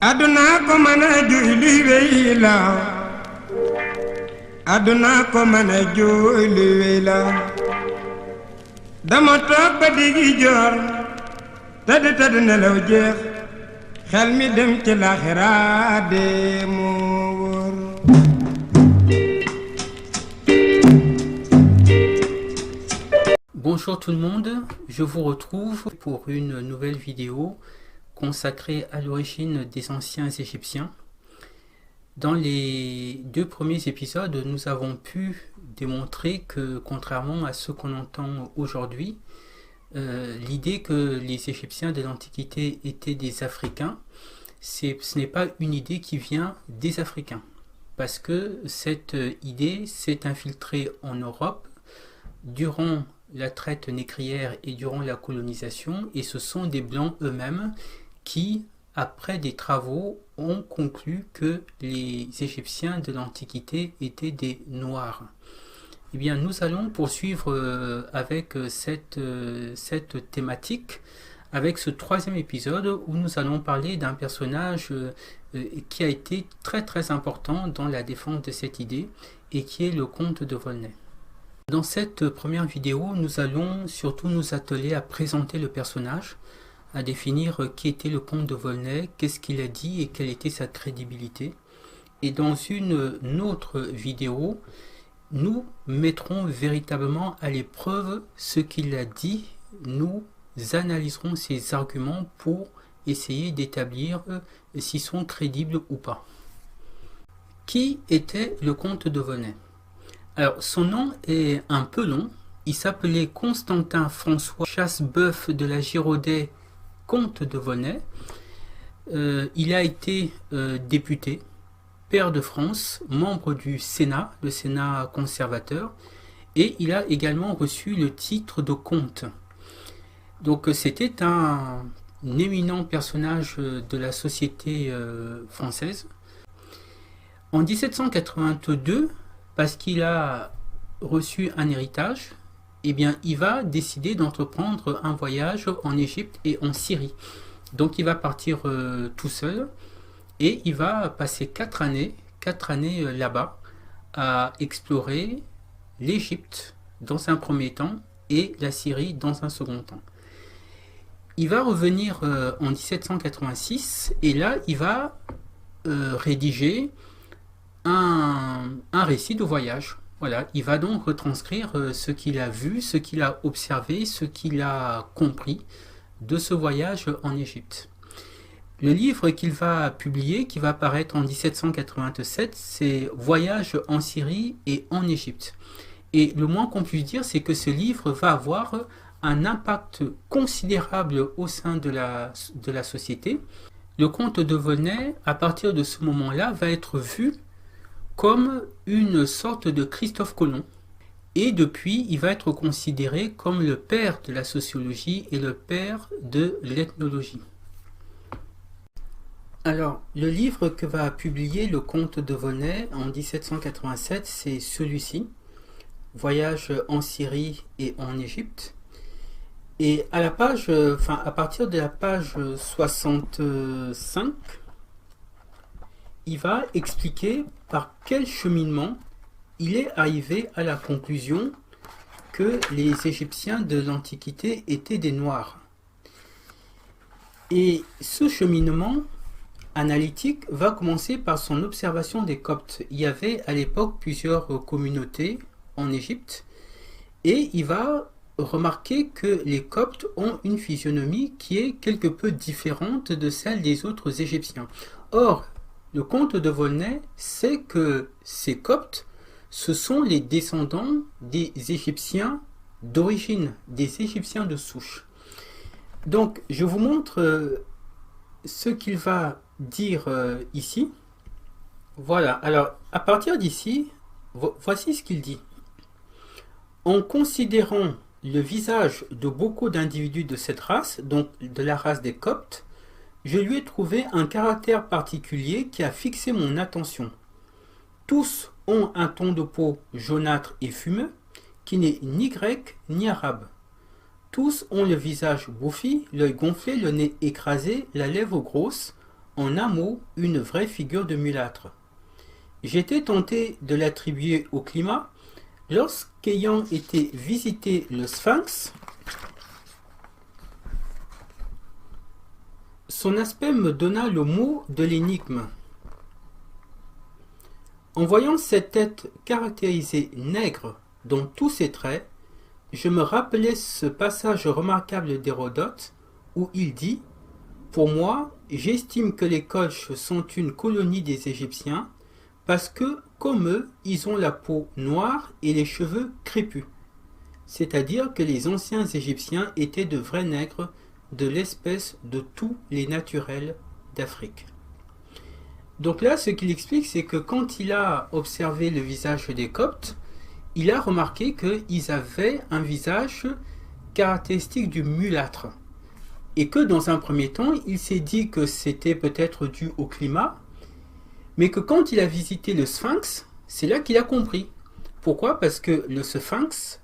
aduna ko mën a juy luy wéy la aduna ko mën a juy luy wéy la dama toog ba digi joor tëdd nelaw jeex xel mi dem ci laaxira de moo wóor. Bonjour tout le monde, je vous retrouve pour une nouvelle vidéo consacrée à l'origine des anciens Égyptiens. Dans les deux premiers épisodes, nous avons pu démontrer que, contrairement à ce qu'on entend aujourd'hui, l'idée que les Égyptiens de l'Antiquité étaient des Africains, ce n'est pas une idée qui vient des Africains, parce que cette idée s'est infiltrée en Europe durant la traite négrière et durant la colonisation, et ce sont des Blancs eux-mêmes qui, après des travaux, ont conclu que les Égyptiens de l'Antiquité étaient des Noirs. Eh bien, nous allons poursuivre avec cette thématique, avec ce troisième épisode où nous allons parler d'un personnage qui a été très très important dans la défense de cette idée et qui est le comte de Volney. Dans cette première vidéo, nous allons surtout nous atteler à présenter le personnage, à définir qui était le comte de Volney, qu'est-ce qu'il a dit et quelle était sa crédibilité. Et dans une autre vidéo, nous mettrons véritablement à l'épreuve ce qu'il a dit. Nous analyserons ses arguments pour essayer d'établir s'ils sont crédibles ou pas. Qui était le comte de Volney? Alors, son nom est un peu long. Il s'appelait Constantin François Chasseboeuf de la Giraudet, comte de Volney. Il a été député, pair de France, membre du Sénat, le Sénat conservateur, et il a également reçu le titre de comte. Donc, c'était un éminent personnage de la société française. En 1782, parce qu'il a reçu un héritage, eh bien, il va décider d'entreprendre un voyage en Égypte et en Syrie. Donc, il va partir tout seul et il va passer 4 années là-bas à explorer l'Égypte dans un premier temps et la Syrie dans un second temps. Il va revenir en 1786 et là, il va rédiger un récit de voyage. Voilà, il va donc retranscrire ce qu'il a vu, ce qu'il a observé, ce qu'il a compris de ce voyage en Égypte. Le livre qu'il va publier, qui va paraître en 1787, c'est Voyage en Syrie et en Égypte. Et le moins qu'on puisse dire, c'est que ce livre va avoir un impact considérable au sein de la société. Le comte de Volney, à partir de ce moment-là, va être vu comme une sorte de Christophe Colomb. Et depuis, il va être considéré comme le père de la sociologie et le père de l'ethnologie. Alors, le livre que va publier le comte de Volney en 1787, c'est celui-ci, Voyage en Syrie et en Égypte. Et à partir de la page 65, il va expliquer par quel cheminement il est arrivé à la conclusion que les Égyptiens de l'Antiquité étaient des Noirs. Et ce cheminement analytique va commencer par son observation des Coptes. Il y avait à l'époque plusieurs communautés en Égypte et il va remarquer que les Coptes ont une physionomie qui est quelque peu différente de celle des autres Égyptiens. Or, le comte de Volney sait que ces Coptes, ce sont les descendants des Égyptiens d'origine, des Égyptiens de souche. Donc, je vous montre ce qu'il va dire ici. Voilà, alors, à partir d'ici, voici ce qu'il dit. En considérant le visage de beaucoup d'individus de cette race, donc de la race des Coptes, je lui ai trouvé un caractère particulier qui a fixé mon attention. Tous ont un ton de peau jaunâtre et fumeux, qui n'est ni grec ni arabe. Tous ont le visage bouffi, l'œil gonflé, le nez écrasé, la lèvre grosse, en un mot, une vraie figure de mulâtre. J'étais tenté de l'attribuer au climat lorsqu'ayant été visiter le Sphinx, son aspect me donna le mot de l'énigme. En voyant cette tête caractérisée nègre dans tous ses traits, je me rappelais ce passage remarquable d'Hérodote où il dit « Pour moi, j'estime que les Colches sont une colonie des Égyptiens parce que, comme eux, ils ont la peau noire et les cheveux crépus. » C'est-à-dire que les anciens Égyptiens étaient de vrais nègres de l'espèce de tous les naturels d'Afrique. Donc là, ce qu'il explique, c'est que quand il a observé le visage des Coptes, il a remarqué qu'ils avaient un visage caractéristique du mulâtre. Et que dans un premier temps, il s'est dit que c'était peut-être dû au climat, mais que quand il a visité le Sphinx, c'est là qu'il a compris. Pourquoi? Parce que le Sphinx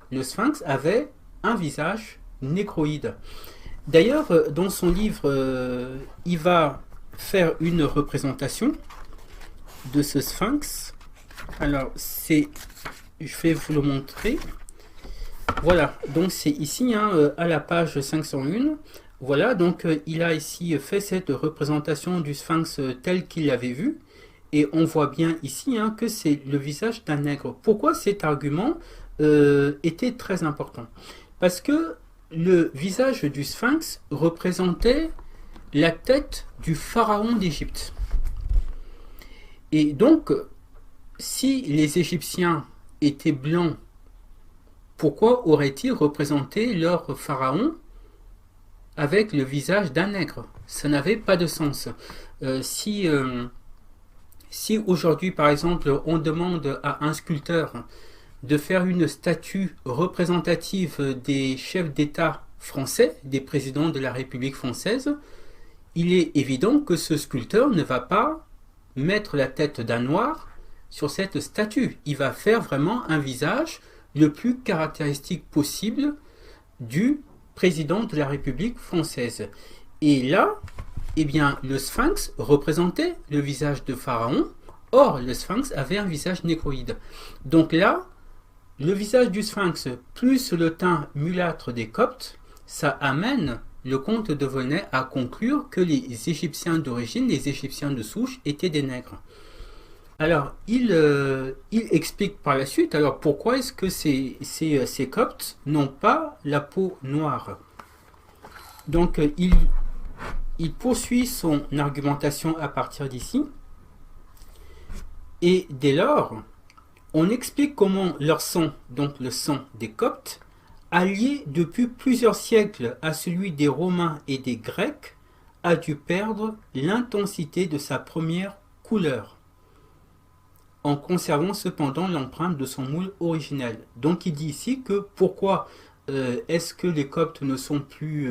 avait un visage négroïde. D'ailleurs, dans son livre, il va faire une représentation de ce Sphinx. Alors, je vais vous le montrer. Voilà, donc c'est ici, à la page 501. Voilà, donc il a ici fait cette représentation du Sphinx tel qu'il l'avait vu. Et on voit bien ici que c'est le visage d'un nègre. Pourquoi cet argument était très important? Parce que le visage du Sphinx représentait la tête du pharaon d'Égypte. Et donc, si les Égyptiens étaient blancs, pourquoi auraient-ils représenté leur pharaon avec le visage d'un nègre? Ça n'avait pas de sens. Si aujourd'hui, par exemple, on demande à un sculpteur de faire une statue représentative des chefs d'État français, des présidents de la République française, il est évident que ce sculpteur ne va pas mettre la tête d'un noir sur cette statue. Il va faire vraiment un visage le plus caractéristique possible du président de la République française. Et là, eh bien, le Sphinx représentait le visage de Pharaon. Or, le Sphinx avait un visage négroïde. Donc là, le visage du Sphinx plus le teint mulâtre des Coptes, ça amène le comte de Volney à conclure que les Égyptiens d'origine, les Égyptiens de souche, étaient des nègres. Alors, il explique par la suite, alors pourquoi est-ce que ces Coptes n'ont pas la peau noire? Donc, il poursuit son argumentation à partir d'ici. Et dès lors, on explique comment leur sang, donc le sang des Coptes, allié depuis plusieurs siècles à celui des Romains et des Grecs, a dû perdre l'intensité de sa première couleur, en conservant cependant l'empreinte de son moule originel. Donc il dit ici que pourquoi est-ce que les Coptes ne sont plus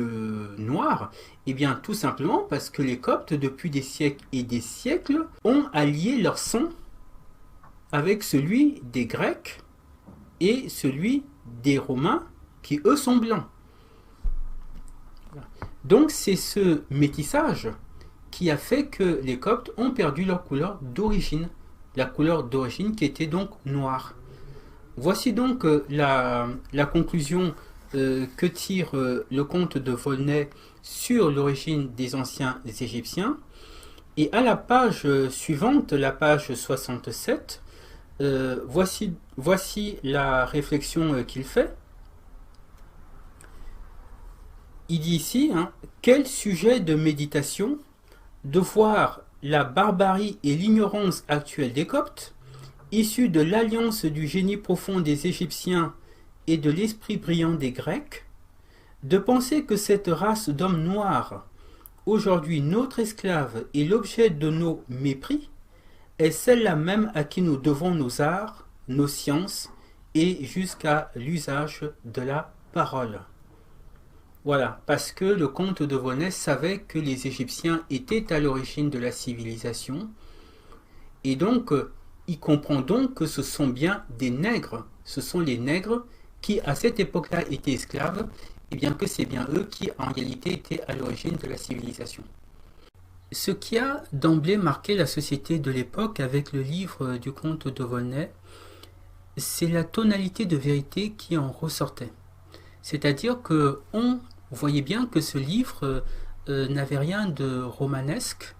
noirs? Eh bien tout simplement parce que les Coptes, depuis des siècles et des siècles, ont allié leur sang avec celui des Grecs et celui des Romains, qui eux sont blancs. Donc c'est ce métissage qui a fait que les Coptes ont perdu leur couleur d'origine, la couleur d'origine qui était donc noire. Voici donc la conclusion que tire le comte de Volney sur l'origine des anciens Égyptiens. Et à la page suivante, la page 67, voici la réflexion qu'il fait. Il dit ici, quel sujet de méditation de voir la barbarie et l'ignorance actuelle des Coptes, issus de l'alliance du génie profond des Égyptiens et de l'esprit brillant des Grecs, de penser que cette race d'hommes noirs, aujourd'hui notre esclave et l'objet de nos mépris, est celle-là même à qui nous devons nos arts, nos sciences et jusqu'à l'usage de la parole. Voilà, parce que le comte de Volney savait que les Égyptiens étaient à l'origine de la civilisation, et donc il comprend donc que ce sont bien des nègres, ce sont les nègres qui à cette époque-là étaient esclaves, et bien que c'est bien eux qui en réalité étaient à l'origine de la civilisation. Ce qui a d'emblée marqué la société de l'époque avec le livre du comte de Volney, c'est la tonalité de vérité qui en ressortait. C'est-à-dire que on voyait bien que ce livre n'avait rien de romanesque.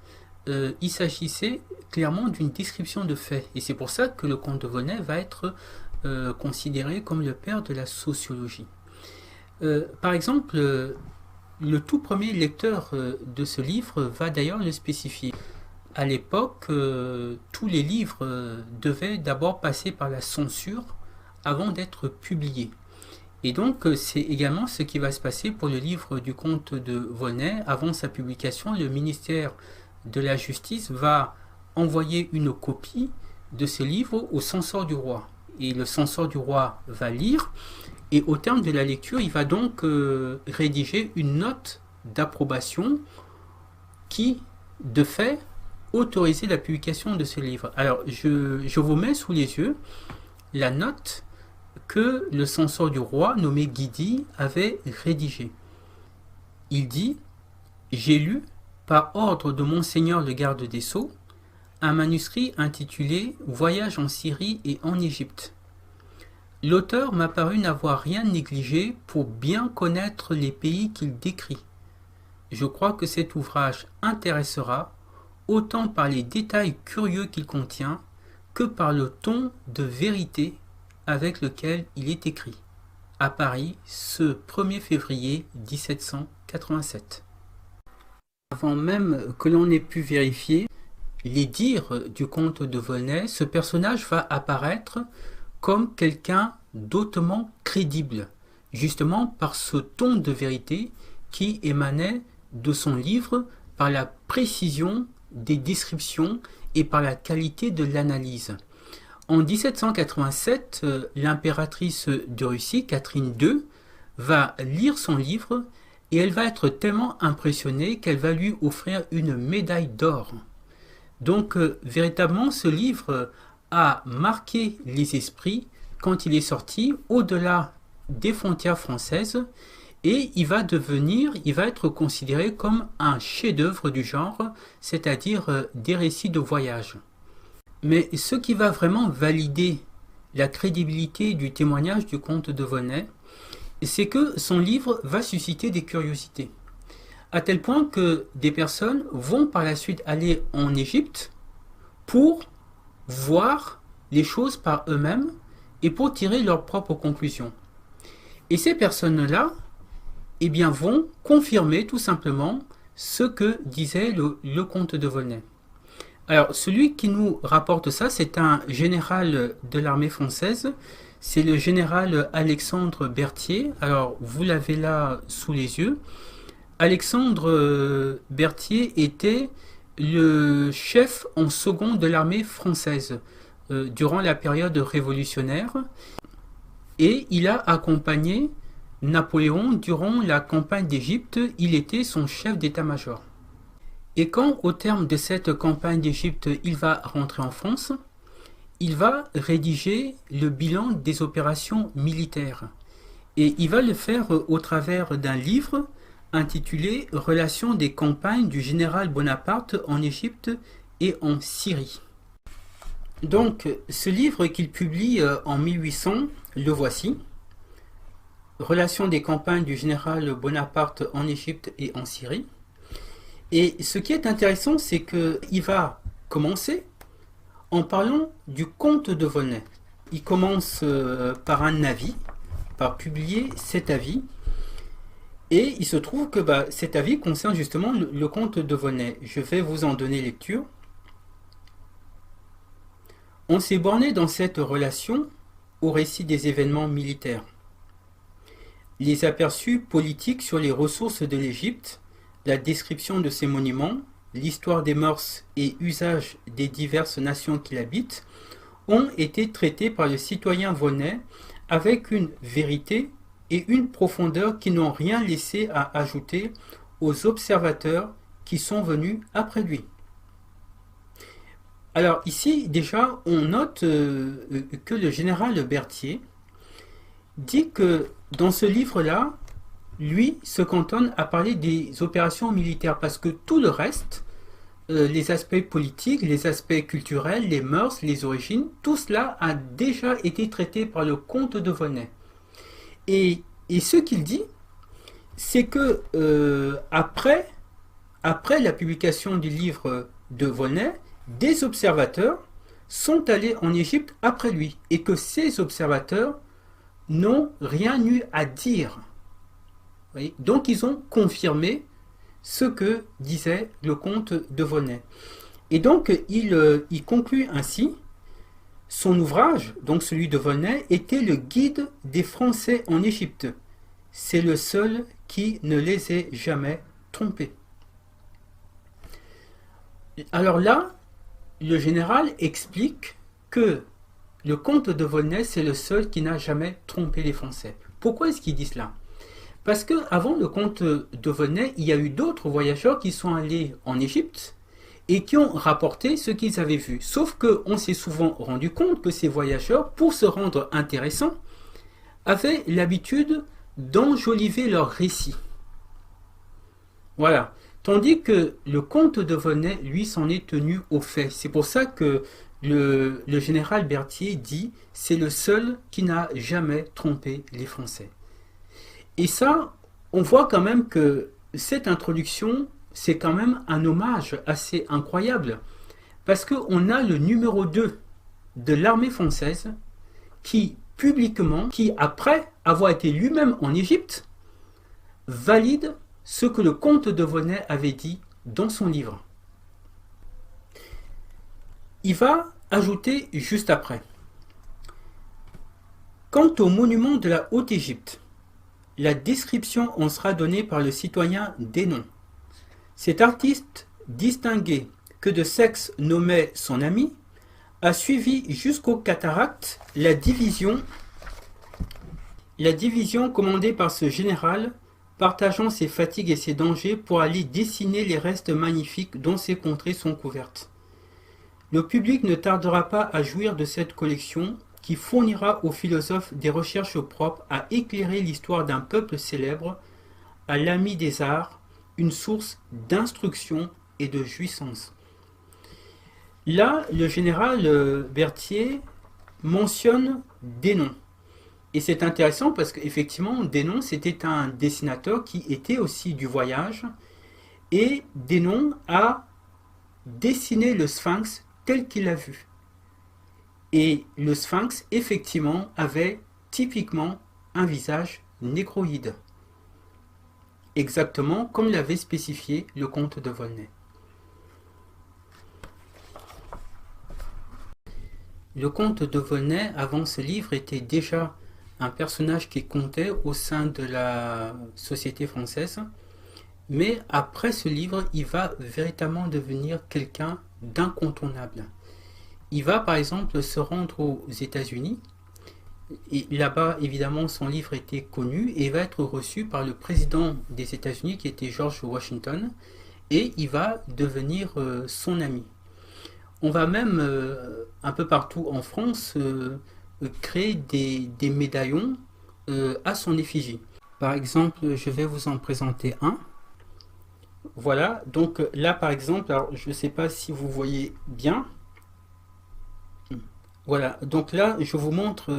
Il s'agissait clairement d'une description de faits. Et c'est pour ça que le comte de Volney va être considéré comme le père de la sociologie. Par exemple, le tout premier lecteur de ce livre va d'ailleurs le spécifier. À l'époque, tous les livres devaient d'abord passer par la censure avant d'être publiés. Et donc, c'est également ce qui va se passer pour le livre du comte de Volney. Avant sa publication, le ministère de la Justice va envoyer une copie de ce livre au censeur du roi. Et le censeur du roi va lire, et au terme de la lecture, il va donc rédiger une note d'approbation qui, de fait, autorisait la publication de ce livre. Alors, je vous mets sous les yeux la note que le censeur du roi, nommé Guidi, avait rédigée. Il dit « J'ai lu, par ordre de Monseigneur le garde des Sceaux, un manuscrit intitulé « Voyage en Syrie et en Égypte ». L'auteur m'a paru n'avoir rien négligé pour bien connaître les pays qu'il décrit. Je crois que cet ouvrage intéressera autant par les détails curieux qu'il contient que par le ton de vérité avec lequel il est écrit. À Paris, ce 1er février 1787. Avant même que l'on ait pu vérifier les dires du comte de Volney, ce personnage va apparaître comme quelqu'un d'autrement crédible, justement par ce ton de vérité qui émanait de son livre, par la précision des descriptions et par la qualité de l'analyse. En 1787, l'impératrice de Russie, Catherine II, va lire son livre et elle va être tellement impressionnée qu'elle va lui offrir une médaille d'or. Donc, véritablement, ce livre a marqué les esprits quand il est sorti au-delà des frontières françaises et il va être considéré comme un chef-d'œuvre du genre, c'est-à-dire des récits de voyage. Mais ce qui va vraiment valider la crédibilité du témoignage du comte de Volney, c'est que son livre va susciter des curiosités. À tel point que des personnes vont par la suite aller en Égypte pour voir les choses par eux-mêmes et pour tirer leurs propres conclusions. Et ces personnes-là, eh bien, vont confirmer tout simplement ce que disait le comte de Volney. Alors, celui qui nous rapporte ça, c'est un général de l'armée française, c'est le général Alexandre Berthier. Alors, vous l'avez là sous les yeux. Alexandre Berthier était le chef en second de l'armée française durant la période révolutionnaire et il a accompagné Napoléon durant la campagne d'Égypte. Il était son chef d'état-major. Et quand, au terme de cette campagne d'Égypte, il va rentrer en France, il va rédiger le bilan des opérations militaires. Et il va le faire au travers d'un livre intitulé « Relations des campagnes du général Bonaparte en Égypte et en Syrie ». Donc, ce livre qu'il publie en 1800, le voici. « Relations des campagnes du général Bonaparte en Égypte et en Syrie ». Et ce qui est intéressant, c'est qu'il va commencer en parlant du comte de Volney. Il commence par un avis, par publier cet avis. Et il se trouve que cet avis concerne justement le comte de Volney. Je vais vous en donner lecture. On s'est borné dans cette relation au récit des événements militaires. Les aperçus politiques sur les ressources de l'Égypte, la description de ses monuments, l'histoire des mœurs et usages des diverses nations qui l'habitent ont été traités par le citoyen Volney avec une vérité et une profondeur qui n'ont rien laissé à ajouter aux observateurs qui sont venus après lui. Alors ici, déjà, on note que le général Berthier dit que dans ce livre-là, lui se cantonne à parler des opérations militaires parce que tout le reste les aspects politiques, les aspects culturels, les mœurs, les origines, tout cela a déjà été traité par le comte de Volney. Et ce qu'il dit, c'est que après la publication du livre de Volney, des observateurs sont allés en Égypte après lui, et que ces observateurs n'ont rien eu à dire. Vous voyez, donc ils ont confirmé ce que disait le comte de Volney. Et donc il conclut ainsi: son ouvrage, donc celui de Volney, était le guide des Français en Égypte. C'est le seul qui ne les ait jamais trompés. Alors là, le général explique que le comte de Volney, c'est le seul qui n'a jamais trompé les Français. Pourquoi est-ce qu'il dit cela? Parce qu'avant le comte de Volney, il y a eu d'autres voyageurs qui sont allés en Égypte et qui ont rapporté ce qu'ils avaient vu. Sauf qu'on s'est souvent rendu compte que ces voyageurs, pour se rendre intéressants, avaient l'habitude d'enjoliver leurs récits. Voilà. Tandis que le comte de Volney, lui, s'en est tenu aux faits. C'est pour ça que le général Berthier dit « c'est le seul qui n'a jamais trompé les Français ». Et ça, on voit quand même que cette introduction, c'est quand même un hommage assez incroyable. Parce qu'on a le numéro 2 de l'armée française qui, publiquement, qui après avoir été lui-même en Égypte, valide ce que le comte de Volney avait dit dans son livre. Il va ajouter juste après: quant au monument de la Haute-Égypte, la description en sera donnée par le citoyen Dénon. Cet artiste distingué, que de sexe nommait son ami, a suivi jusqu'aux cataractes la division commandée par ce général, partageant ses fatigues et ses dangers pour aller dessiner les restes magnifiques dont ces contrées sont couvertes. Le public ne tardera pas à jouir de cette collection qui fournira aux philosophes des recherches propres à éclairer l'histoire d'un peuple célèbre, à l'ami des arts, une source d'instruction et de jouissance. Là, le général Berthier mentionne Dénon. Et c'est intéressant parce qu'effectivement, Dénon, c'était un dessinateur qui était aussi du voyage. Et Dénon a dessiné le sphinx tel qu'il l'a vu. Et le sphinx, effectivement, avait typiquement un visage négroïde. Exactement comme l'avait spécifié le comte de Volney. Le comte de Volney, avant ce livre, était déjà un personnage qui comptait au sein de la société française. Mais après ce livre, il va véritablement devenir quelqu'un d'incontournable. Il va par exemple se rendre aux États-Unis. Et là-bas, évidemment, son livre était connu et va être reçu par le président des États-Unis qui était George Washington. Et il va devenir son ami. On va même, un peu partout en France, créer des médaillons à son effigie. Par exemple, je vais vous en présenter un. Voilà, donc là par exemple, alors je ne sais pas si vous voyez bien. Voilà, donc là je vous montre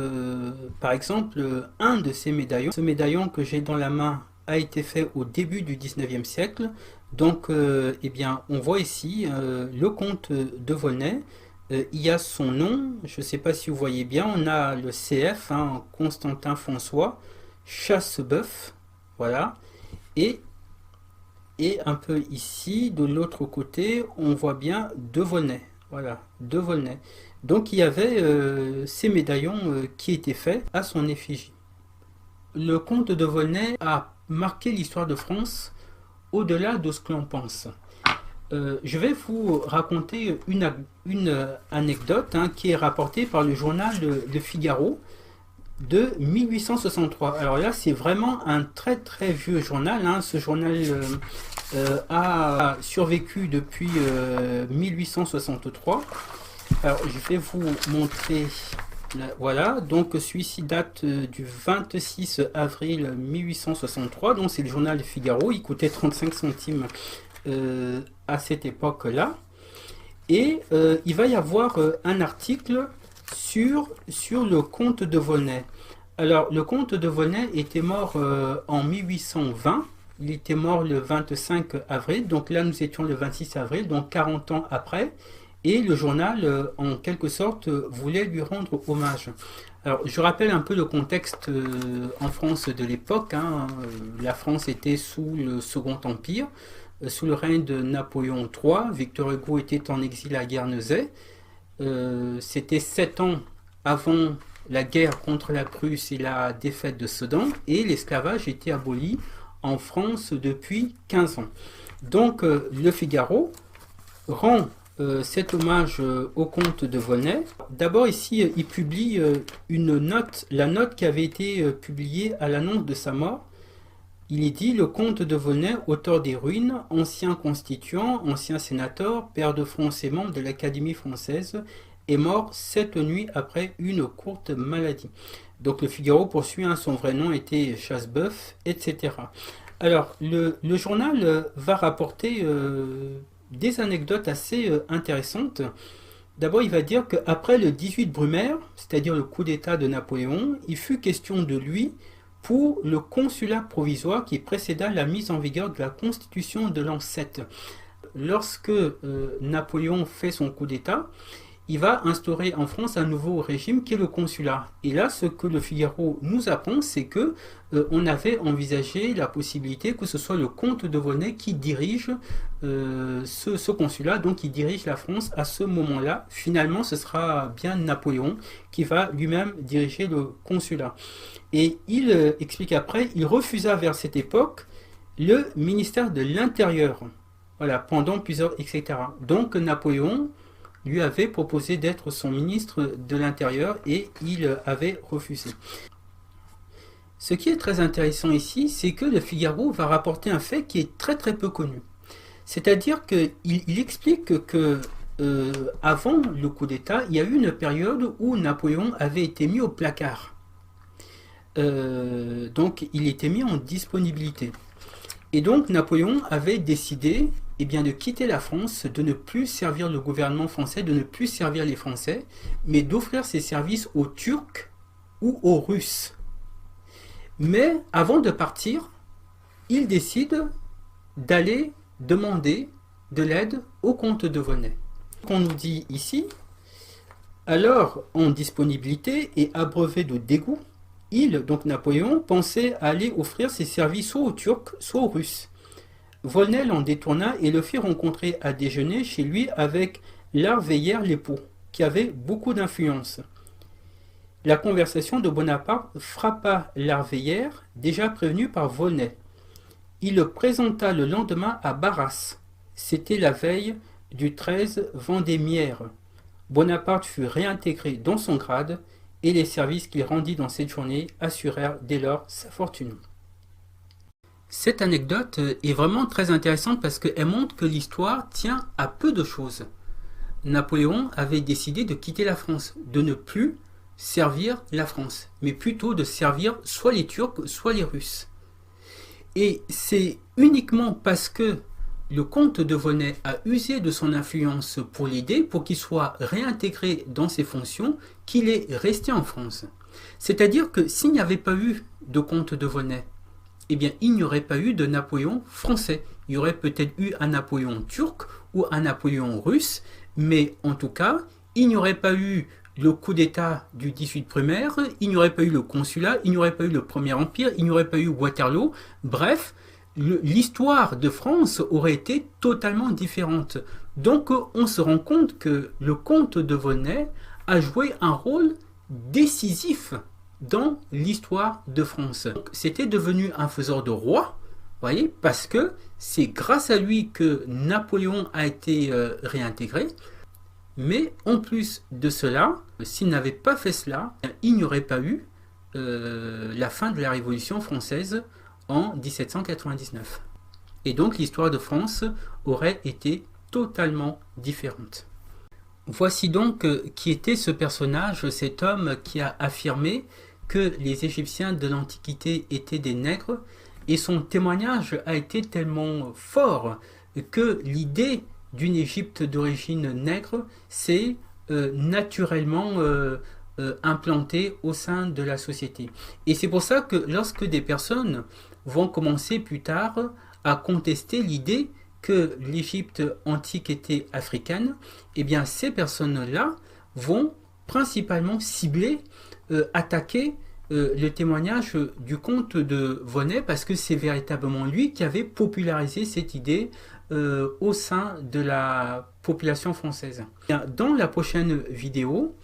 par exemple un de ces médaillons. Ce médaillon que j'ai dans la main a été fait au début du 19e siècle. Donc eh bien, on voit ici le comte de Volney. Il y a son nom, je ne sais pas si vous voyez bien, on a le CF, hein, Constantin François, Chasseboeuf, voilà, et un peu ici, de l'autre côté, on voit bien de Volney, voilà, de Volney. Donc il y avait ces médaillons qui étaient faits à son effigie. Le comte de Volney a marqué l'histoire de France au-delà de ce que l'on pense. Je vais vous raconter une anecdote hein, qui est rapportée par le journal Le Figaro de 1863. Alors là, c'est vraiment un très très vieux journal. Hein. Ce journal a survécu depuis 1863. Alors, je vais vous montrer. Voilà, donc celui-ci date du 26 avril 1863, donc c'est le journal Le Figaro, il coûtait 35 centimes à cette époque-là. Et il va y avoir un article sur le comte de Volnay. Alors, le comte de Volnay était mort en 1820. Il était mort le 25 avril. Donc là, nous étions le 26 avril, donc 40 ans après. Et le journal, en quelque sorte, voulait lui rendre hommage. Alors, je rappelle un peu le contexte en France de l'époque. La France était sous le Second Empire, sous le règne de Napoléon III. Victor Hugo était en exil à Guernesey. C'était 7 ans avant la guerre contre la Prusse et la défaite de Sedan. Et l'esclavage était aboli en France depuis 15 ans. Donc, Le Figaro rend cet hommage au comte de Volnay. D'abord ici, il publie une note, la note qui avait été publiée à l'annonce de sa mort. Il est dit: le comte de Volnay, auteur des Ruines, ancien constituant, ancien sénateur, pair de France et membre de l'Académie française, est mort cette nuit après une courte maladie. Donc le Figaro poursuit, son vrai nom était Chasseboeuf, etc. Alors le journal va rapporter des anecdotes assez intéressantes. D'abord, il va dire qu'après le 18 Brumaire, c'est-à-dire le coup d'État de Napoléon, il fut question de lui pour le consulat provisoire qui précéda la mise en vigueur de la Constitution de l'an 7. Lorsque Napoléon fait son coup d'État, il va instaurer en France un nouveau régime qui est le consulat. Et là, ce que le Figaro nous apprend, c'est que on avait envisagé la possibilité que ce soit le comte de Volnay qui dirige ce consulat, donc qui dirige la France à ce moment-là. Finalement, ce sera bien Napoléon qui va lui-même diriger le consulat. Et il explique après, il refusa vers cette époque le ministère de l'Intérieur, voilà, pendant plusieurs, etc. Donc Napoléon lui avait proposé d'être son ministre de l'Intérieur et il avait refusé. Ce qui est très intéressant ici, c'est que le Figaro va rapporter un fait qui est très très peu connu. C'est-à-dire qu'il explique que avant le coup d'État, il y a eu une période où Napoléon avait été mis au placard. Donc il était mis en disponibilité. Et donc Napoléon avait décidé de quitter la France, de ne plus servir le gouvernement français, de ne plus servir les Français, mais d'offrir ses services aux Turcs ou aux Russes. Mais avant de partir, il décide d'aller demander de l'aide au comte de Volnay. On nous dit ici, alors en disponibilité et abreuvé de dégoût, donc Napoléon, pensait aller offrir ses services soit aux Turcs, soit aux Russes. Volnay l'en détourna et le fit rencontrer à déjeuner chez lui avec l'Arveillère Lépaud, qui avait beaucoup d'influence. La conversation de Bonaparte frappa l'Arveillère, déjà prévenu par Volnay. Il le présenta le lendemain à Barras. C'était la veille du 13 Vendémiaire. Bonaparte fut réintégré dans son grade et les services qu'il rendit dans cette journée assurèrent dès lors sa fortune. Cette anecdote est vraiment très intéressante parce qu'elle montre que l'histoire tient à peu de choses. Napoléon avait décidé de quitter la France, de ne plus servir la France, mais plutôt de servir soit les Turcs, soit les Russes. Et c'est uniquement parce que le comte de Volnay a usé de son influence pour l'aider, pour qu'il soit réintégré dans ses fonctions, qu'il est resté en France. C'est-à-dire que s'il n'y avait pas eu de comte de Volnay, il n'y aurait pas eu de Napoléon français. Il y aurait peut-être eu un Napoléon turc ou un Napoléon russe, mais en tout cas, il n'y aurait pas eu le coup d'État du 18 Brumaire, il n'y aurait pas eu le consulat, il n'y aurait pas eu le Premier Empire, il n'y aurait pas eu Waterloo. Bref, l'histoire de France aurait été totalement différente. Donc on se rend compte que le comte de Volnay a joué un rôle décisif dans l'histoire de France. C'était devenu un faiseur de roi, voyez, parce que c'est grâce à lui que Napoléon a été réintégré. Mais en plus de cela, s'il n'avait pas fait cela, il n'y aurait pas eu la fin de la Révolution française en 1799. Et donc l'histoire de France aurait été totalement différente. Voici donc qui était ce personnage, cet homme qui a affirmé que les Égyptiens de l'Antiquité étaient des nègres, et son témoignage a été tellement fort que l'idée d'une Égypte d'origine nègre s'est naturellement implantée au sein de la société. Et c'est pour ça que lorsque des personnes vont commencer plus tard à contester l'idée que l'Égypte antique était africaine, eh bien ces personnes-là vont principalement cibler, attaquer le témoignage du comte de Vonnet, parce que c'est véritablement lui qui avait popularisé cette idée au sein de la population française. Dans la prochaine vidéo,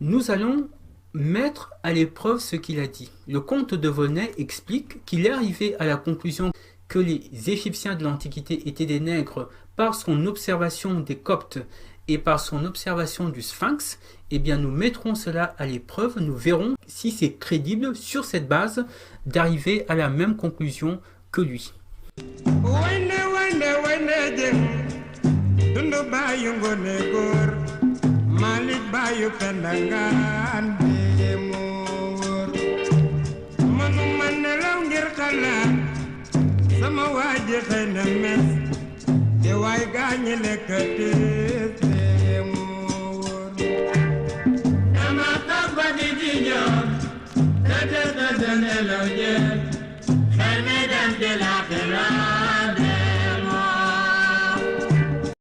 nous allons mettre à l'épreuve ce qu'il a dit. Le comte de Vonnet explique qu'il est arrivé à la conclusion que les Égyptiens de l'Antiquité étaient des nègres par son observation des Coptes et par son observation du Sphinx. Eh bien, nous mettrons cela à l'épreuve, nous verrons si c'est crédible sur cette base d'arriver à la même conclusion que lui. Nelaw jeex xel mi dem ci laaxira